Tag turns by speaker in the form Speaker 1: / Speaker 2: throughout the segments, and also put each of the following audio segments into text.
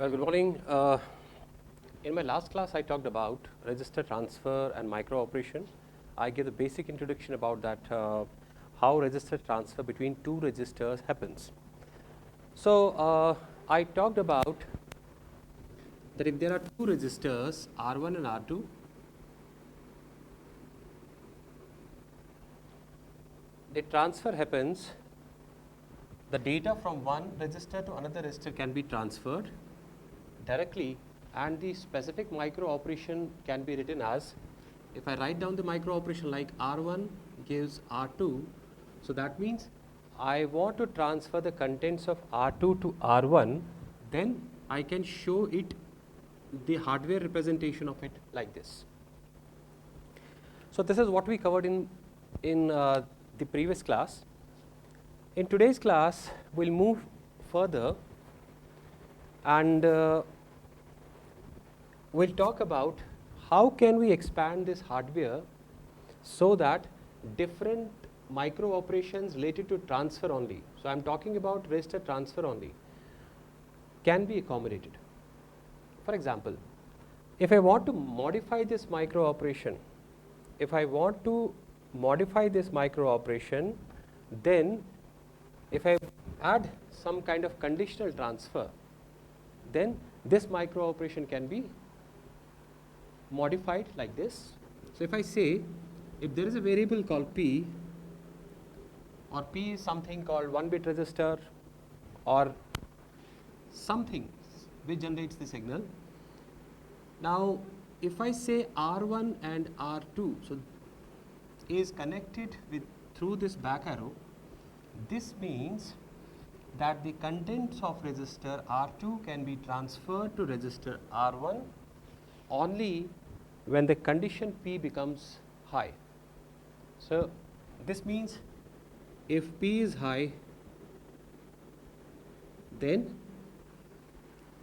Speaker 1: Well, good morning. In my last class, I talked about register transfer and micro operation. I gave the basic introduction about that, how register transfer between two registers happens. So, I talked about that if there are two registers, R1 and R2, the transfer happens, the data from one register to another register can be transferred directly, and the specific micro operation can be written as, if I write down the micro operation like R1 gives R2, so that means I want to transfer the contents of R2 to R1, then I can show it the hardware representation of it like this. So this is what we covered in the previous class. In today's class, we'll move further and we'll talk about how can we expand this hardware so that different micro operations related to transfer only, so I'm talking about register transfer only, can be accommodated. For example, if I want to modify this micro operation, then if I add some kind of conditional transfer, then this micro operation can be modified like this. So if I say, if there is a variable called P, or P is something called 1-bit register or something which generates the signal. Now if I say R1 and R2 so is connected with through this back arrow, this means that the contents of register R2 can be transferred to register R1 only when the condition P becomes high. So this means if P is high, then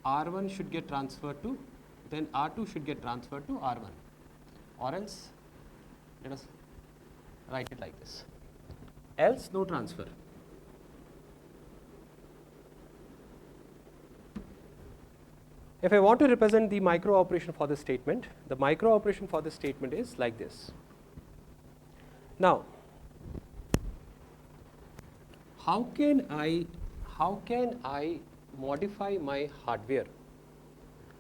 Speaker 1: R1 should get transferred to, then R2 should get transferred to R1, or else let us write it like this, else no transfer. If I want to represent the micro operation for this statement, the micro operation for this statement is like this. Now, how can I modify my hardware?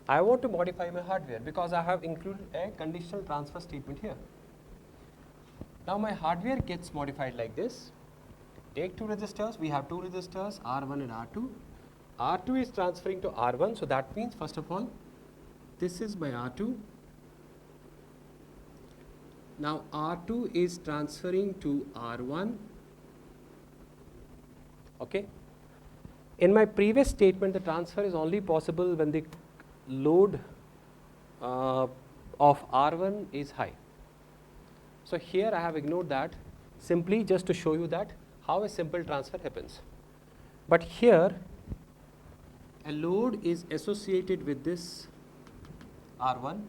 Speaker 1: I want to modify my hardware because I have included a conditional transfer statement here. Now my hardware gets modified like this. Take two registers, we have two registers R1 and R2. R2 is transferring to R1, so that means first of all, this is my R2. Now R2 is transferring to R1. Okay. In my previous statement, the transfer is only possible when the load of R1 is high. So here I have ignored that simply just to show you that how a simple transfer happens. But here a load is associated with this R1.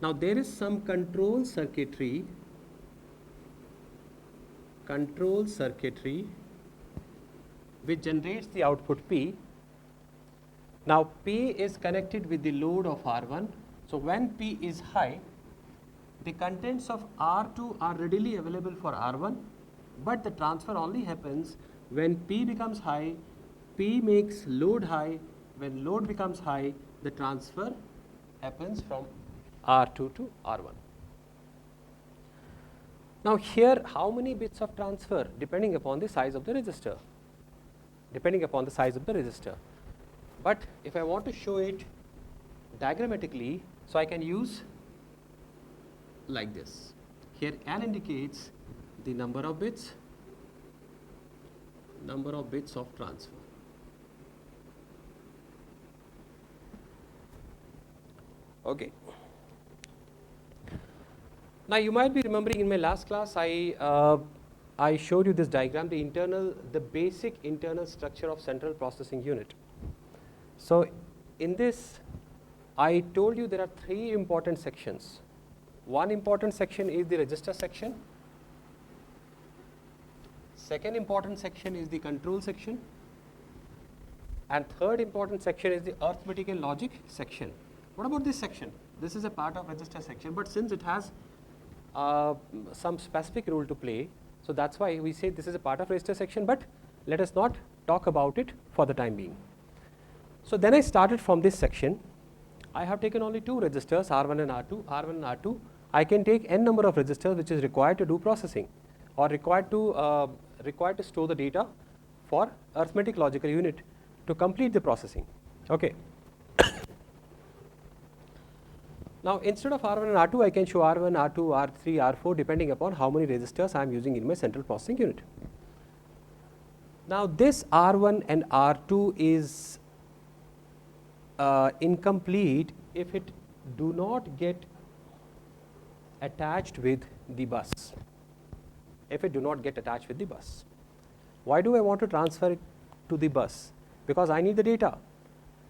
Speaker 1: Now there is some control circuitry which generates the output P. Now P is connected with the load of R1. So when P is high, the contents of R2 are readily available for R1, but the transfer only happens when P becomes high. P makes load high. When load becomes high, the transfer happens from R2 to R1. Now here, how many bits of transfer? Depending upon the size of the register. But if I want to show it diagrammatically, so I can use like this. Here N indicates the number of bits of transfer. Okay. Now you might be remembering in my last class I showed you this diagram, the basic internal structure of central processing unit. So in this I told you there are three important sections. One important section is the register section. Second important section is the control section. And third important section is the arithmetic and logic section. What about this section? This is a part of register section, but since it has some specific role to play, so that's why we say this is a part of register section, but let us not talk about it for the time being. So then I started from this section. I have taken only two registers, R1 and R2. R1 and R2. I can take n number of registers which is required to do processing, or required to store the data for arithmetic logical unit to complete the processing. Okay. Now instead of R1 and R2, I can show R1, R2, R3, R4 depending upon how many registers I am using in my central processing unit. Now this R1 and R2 is incomplete if it do not get attached with the bus. If it do not get attached with the bus. Why do I want to transfer it to the bus? Because I need the data.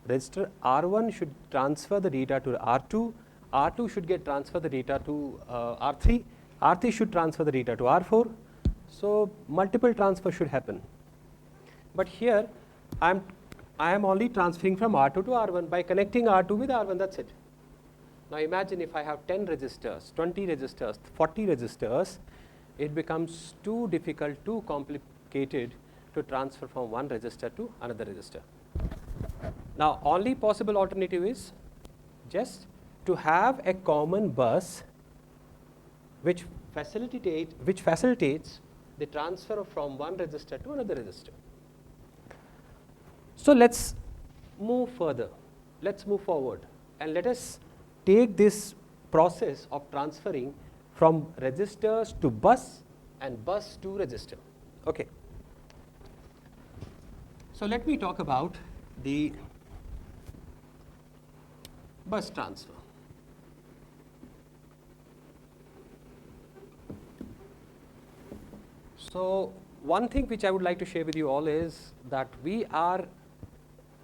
Speaker 1: Register R1 should transfer the data to R2, R2 should get transfer the data to R3, R3 should transfer the data to R4. So multiple transfer should happen. But here I am only transferring from R2 to R1 by connecting R2 with R1, that's it. Now imagine if I have 10 registers, 20 registers, 40 registers, it becomes too difficult, too complicated to transfer from one register to another register. Now only possible alternative is just to have a common bus which facilitates the transfer from one register to another register. So let's move further, let's move forward, and let us take this process of transferring from registers to bus and bus to register. Okay. So let me talk about the bus transfer. So one thing which I would like to share with you all is that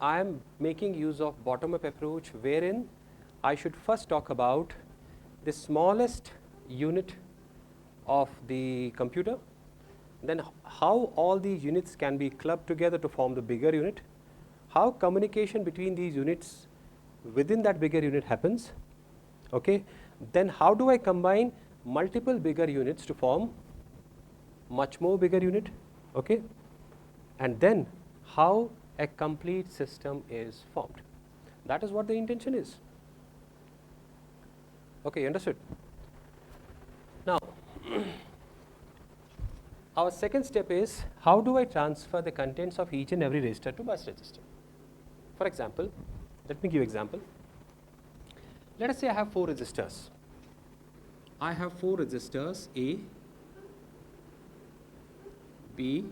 Speaker 1: I am making use of bottom-up approach, wherein I should first talk about the smallest unit of the computer, then how all these units can be clubbed together to form the bigger unit, how communication between these units within that bigger unit happens, okay. Then how do I combine multiple bigger units to form much more bigger unit, okay, and then how a complete system is formed. That is what the intention is. Okay, understood? Now, our second step is how do I transfer the contents of each and every register to bus register. For example, let me give example. Let us say I have 4 registers. I have 4 registers A, B,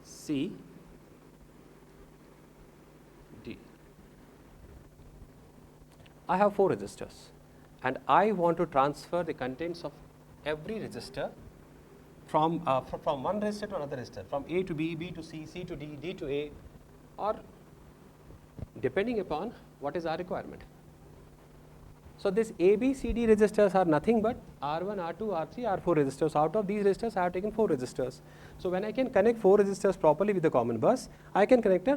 Speaker 1: C, D. I have 4 registers and I want to transfer the contents of every register from one register to another register, from A to B, B to C, C to D, D to A, or depending upon what is our requirement. So this A, B, C, D registers are nothing but R1, R2, R3, R4 registers. Out of these registers, I have taken 4 registers. So when I can connect 4 registers properly with the common bus, I can connect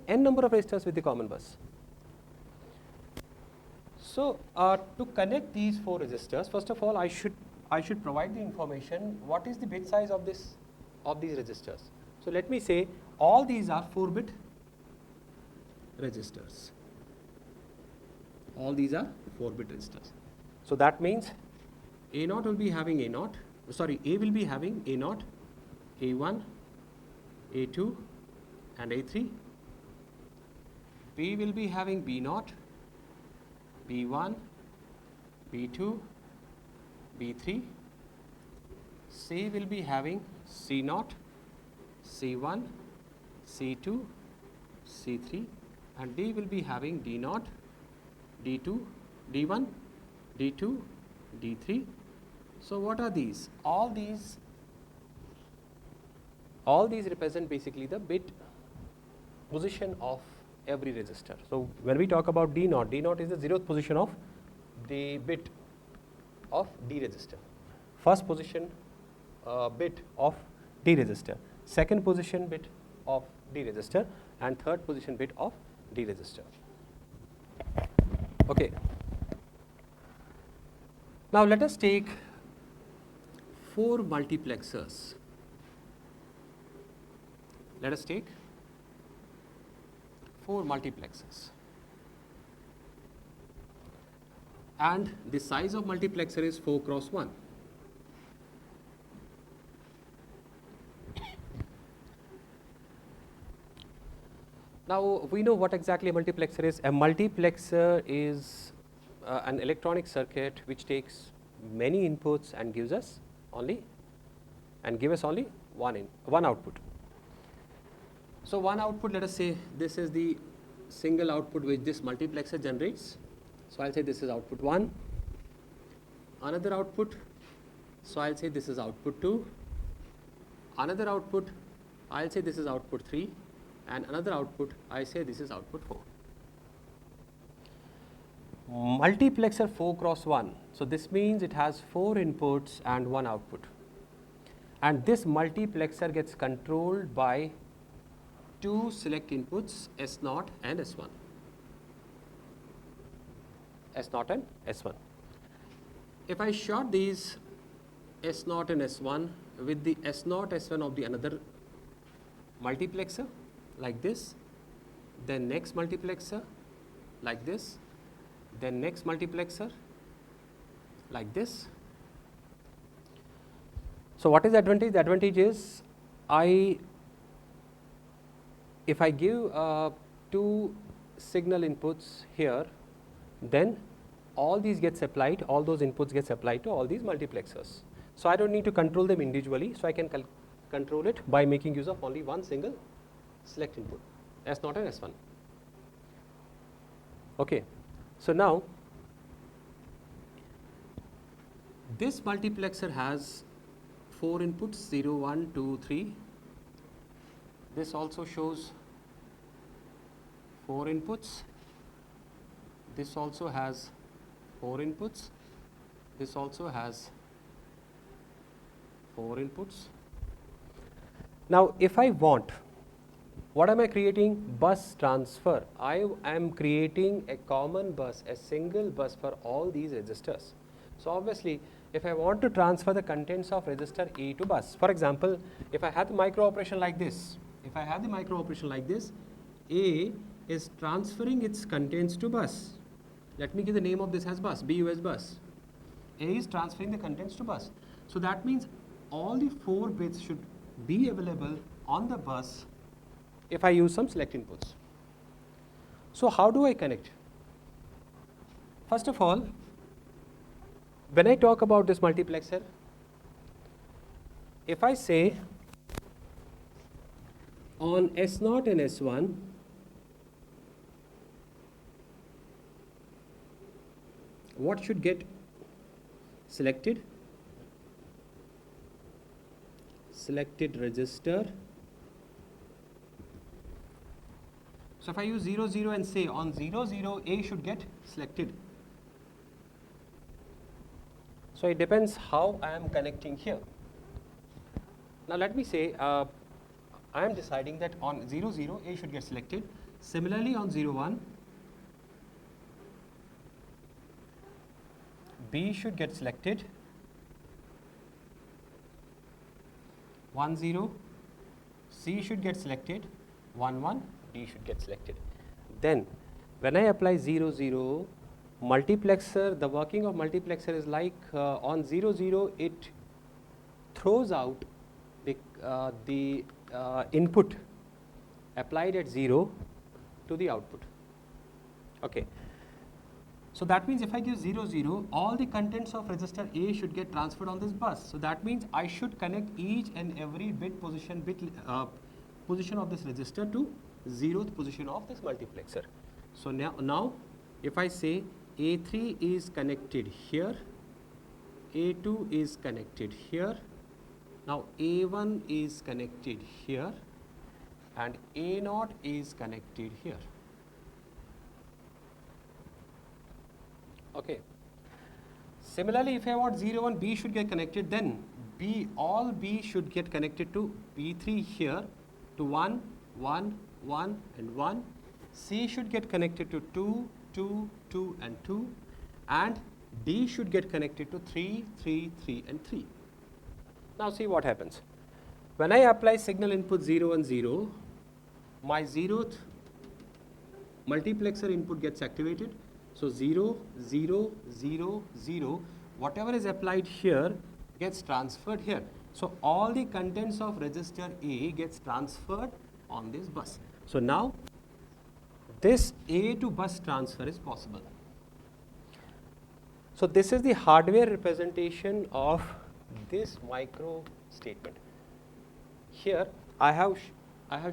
Speaker 1: n number of registers with the common bus. So to connect these 4 registers, first of all, I should provide the information what is the bit size of these registers. So let me say all these are 4-bit registers. All these are 4-bit registers. So that means A0 will be having A will be having A0, A1, A2 and A3. B will be having B0, B1, B2, B3. C will be having C0, C1, C2, C3, and D will be having D0, D2, D1, D2, D3. So what are these? All these represent basically the bit position of every register. So when we talk about D0, D0 is the 0th position of the bit of D register. First position bit of D register. Second position bit of D register and third position bit of D register. Okay. Now let us take 4 multiplexers. Let us take 4 multiplexers. And the size of multiplexer is 4 cross 1. Now we know what exactly a multiplexer is. A multiplexer is an electronic circuit which takes many inputs and gives us only one output. So one output, let us say this is the single output which this multiplexer generates. So I'll say this is output 1. Another output, so I'll say this is output 2. Another output, I'll say this is output 3. And another output, I say this is output 4. Multiplexer 4 cross 1. So this means it has 4 inputs and 1 output. And this multiplexer gets controlled by 2 select inputs, S0 and S1. S0 and S1. If I short these S0 and S1 with the S0, S1 of the another multiplexer like this, then next multiplexer like this, then next multiplexer like this. So what is the advantage? The advantage is if I give 2 signal inputs here, then all these gets applied, all those inputs gets applied to all these multiplexers. So I don't need to control them individually, so I can control it by making use of only one single select input, S0 and S1. Okay. So now this multiplexer has 4 inputs, 0, 1, 2, 3. This also shows 4 inputs. This also has 4 inputs. This also has 4 inputs. Now if I want, what am I creating? Bus transfer. I am creating a common bus, a single bus for all these registers. So obviously, if I want to transfer the contents of register A to bus, for example, if I have the micro operation like this, A is transferring its contents to bus. Let me give the name of this as bus, BUS bus. A is transferring the contents to bus. So that means all the 4 bits should be available on the bus if I use some select inputs. So how do I connect? First of all, when I talk about this multiplexer, if I say on S0 and S1, what should get selected? Selected register. So if I use 0, 0 and say on 0, 0, A should get selected. So it depends how I am connecting here. Now let me say I am deciding that on 0, 0, A should get selected. Similarly on 0, 1, B should get selected. 1, 0, C should get selected. 1, 1, D should get selected. Then when I apply 0, 0, multiplexer, the working of multiplexer is like on 0, 0, it throws out the input applied at 0 to the output. Okay. So that means if I give 0, 0, all the contents of register A should get transferred on this bus. So that means I should connect each and every bit position of this register to 0th position of this multiplexer. So now if I say A3 is connected here, A2 is connected here, now A1 is connected here and A0 is connected here. Okay. Similarly, if I want 0, 1, B should get connected, then all B should get connected to B3 here, to 1, 1, 1 and 1. C should get connected to 2, 2, 2 and 2, and D should get connected to 3, 3, 3 and 3. Now see what happens. When I apply signal input 0 and 0, my 0th multiplexer input gets activated. So 0, 0, 0, 0, whatever is applied here gets transferred here. So all the contents of register A gets transferred on this bus. So now this A to bus transfer is possible. So this is the hardware representation of this micro statement. Here I have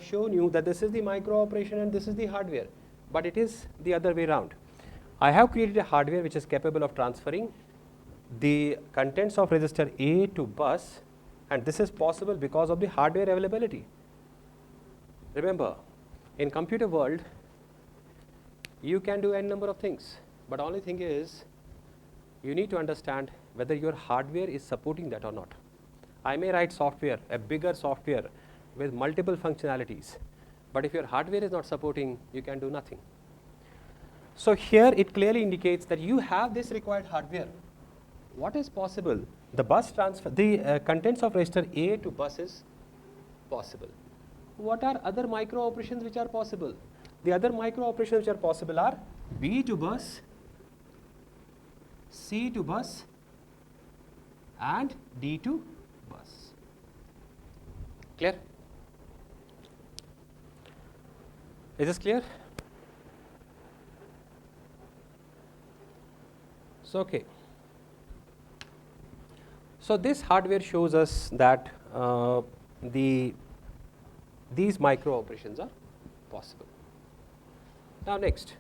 Speaker 1: shown you that this is the micro operation and this is the hardware, but it is the other way around. I have created a hardware which is capable of transferring the contents of register A to bus, and this is possible because of the hardware availability. Remember, in computer world, you can do n number of things, but only thing is you need to understand whether your hardware is supporting that or not. I may write software, a bigger software with multiple functionalities, but if your hardware is not supporting, you can do nothing. So here it clearly indicates that you have this required hardware. What is possible? The bus transfer, the contents of register A to bus is possible. What are other micro operations which are possible? The other micro operations which are possible are B to bus, C to bus and D to bus. Clear? Is this clear? So, okay. So this hardware shows us that these micro operations are possible. Now next,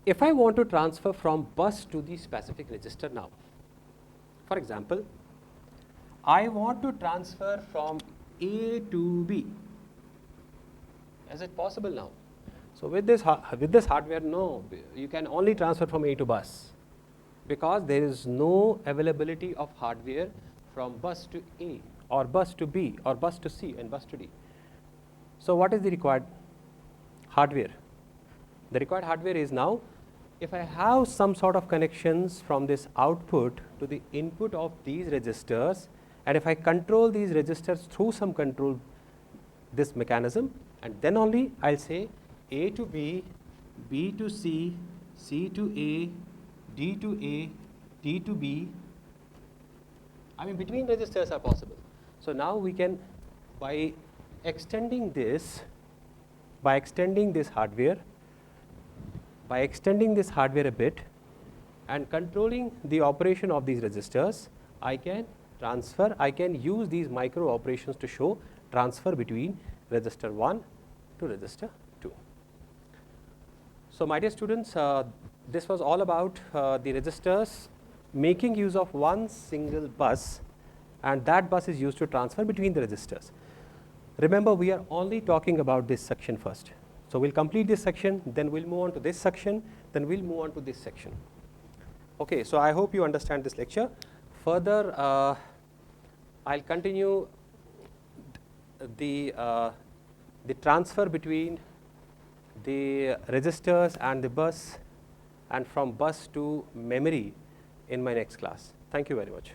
Speaker 1: if I want to transfer from bus to the specific register now, for example, I want to transfer from A to B. Is it possible now? So with this hardware, no, you can only transfer from A to bus because there is no availability of hardware from bus to A or bus to B or bus to C and bus to D. So what is the required hardware? The required hardware is now, if I have some sort of connections from this output to the input of these registers, and if I control these registers through some control this mechanism, and then only I'll say A to B, B to C, C to A, D to A, D to B. I mean, between registers are possible. So now we can, by extending this hardware, a bit and controlling the operation of these registers, I can use these micro operations to show transfer between register 1 to register 2. So my dear students, this was all about the registers making use of one single bus, and that bus is used to transfer between the registers. Remember, we are only talking about this section first. So we'll complete this section, then we'll move on to this section, then we'll move on to this section. Okay, so I hope you understand this lecture. Further, I'll continue the transfer between the registers and the bus, and from bus to memory in my next class. Thank you very much.